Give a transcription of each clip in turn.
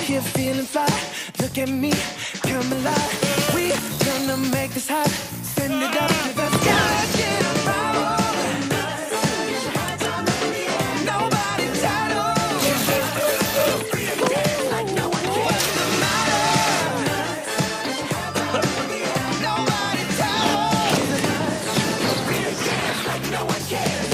you're feeling fly. Look at me, come alive. We gonna make this hot. Send it up to the sky. Get a power. Nobody title. Like no one cares. What's the matter? Nobody title. Like no one cares.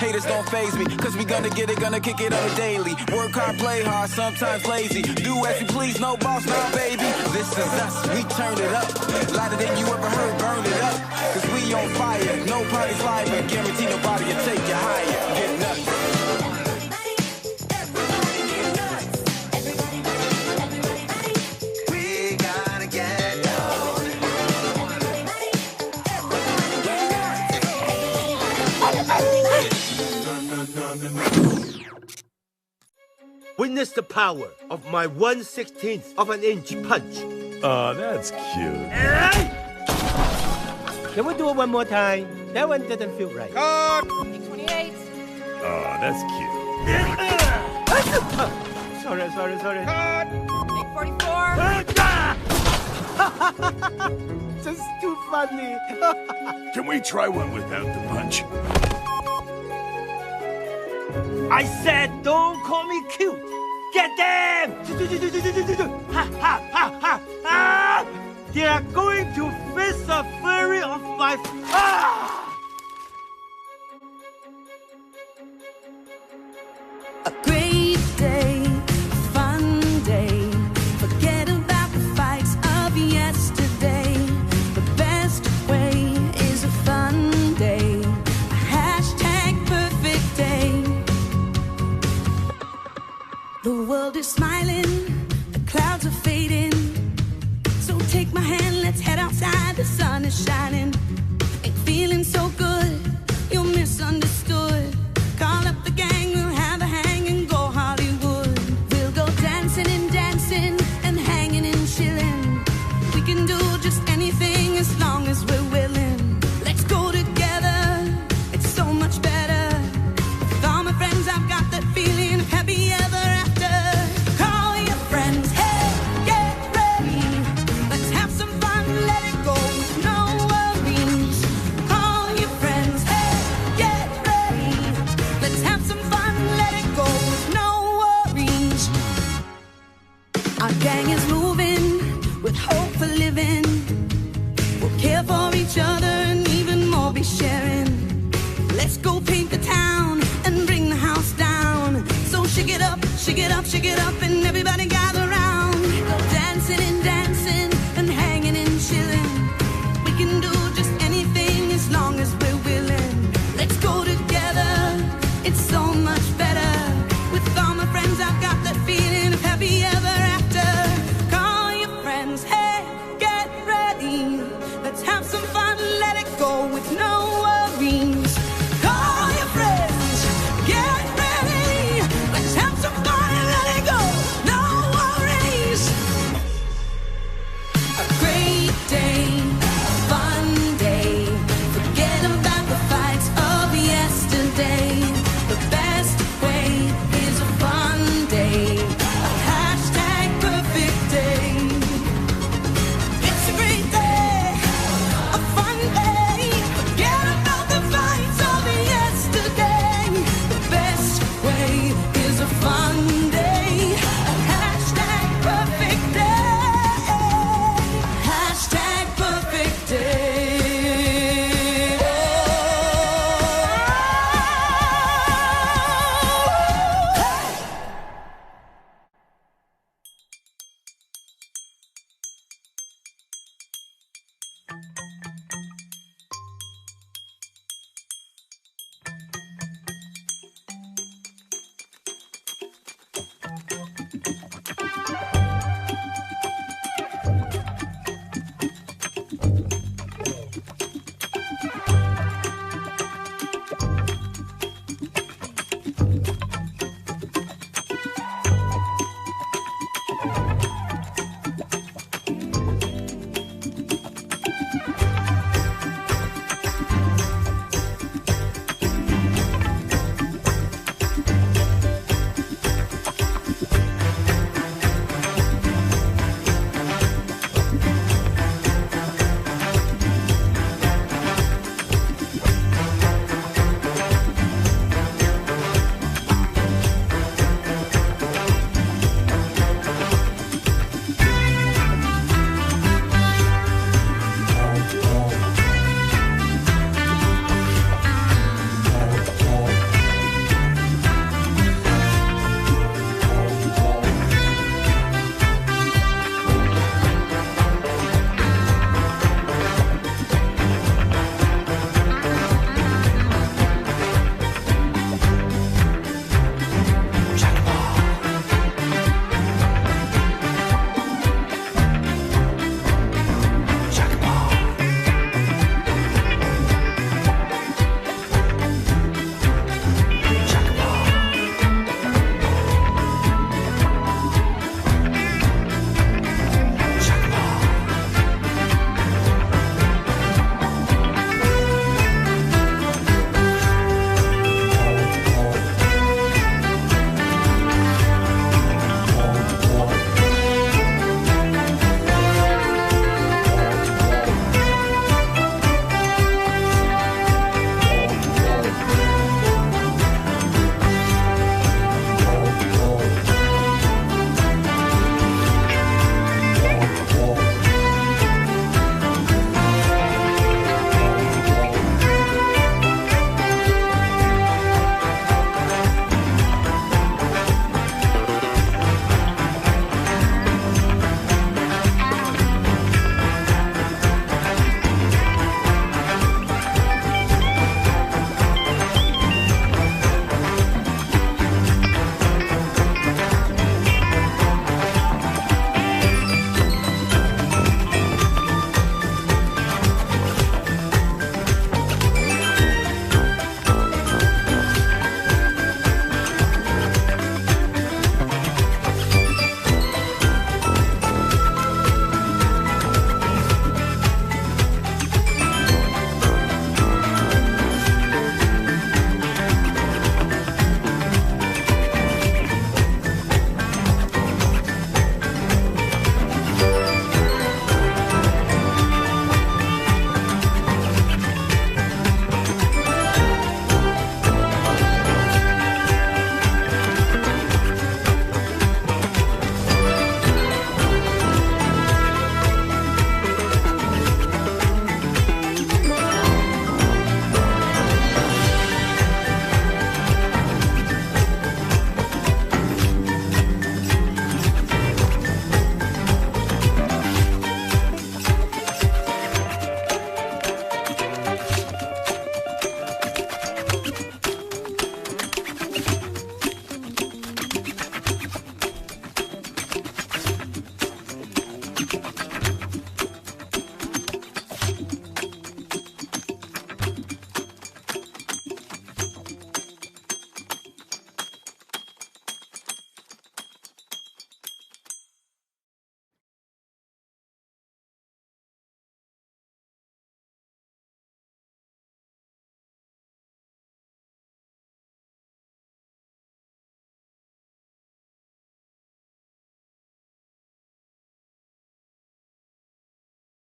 Haters don't faze me, cause we gonna get it, gonna kick it on a daily. Work hard, play hard, sometimes lazy. Do as you please, no boss now, baby. This is us, we turned it up. Lighter than you ever heard, burn it up. Cause we on fire, no party's live, but guarantee nobody will take you higher. Get nuts. Witness the power of my 1/16th of an inch punch. Oh, that's cute. Can we do it one more time? That one didn't feel right. Take 28. Oh, that's cute. Sorry. Take 44. Just too funny. Can we try one without the punch? I said don't call me cute. Get them! Ha ha ha ha ha! They are going to face the fury of my... A great day, a fun day. Forget about the fights of yesterday. The best way is a fun day. A hashtag perfect day. The world is smiling, the clouds are fading. So take my hand, let's head outside, the sun is shining. Ain't feeling so good, you're misunderstood. Call up the gang, we'll have a hang and go Hollywood. We'll go dancing and hanging and chilling. We can do just anything as long as we're willing. Let's go together, it's so much better. With all my friends, I've got that feeling of happy ever after. Call your friends, hey, get ready. Let's have some fun, let it go, no worries. Call your friends, hey, get ready. Let's have some fun, let it go, no worries. Our gang is moving with hope for living. We'll care for each other and even more be sharing. Let's go paint the town and bring the house down. So shake it up, and everybody got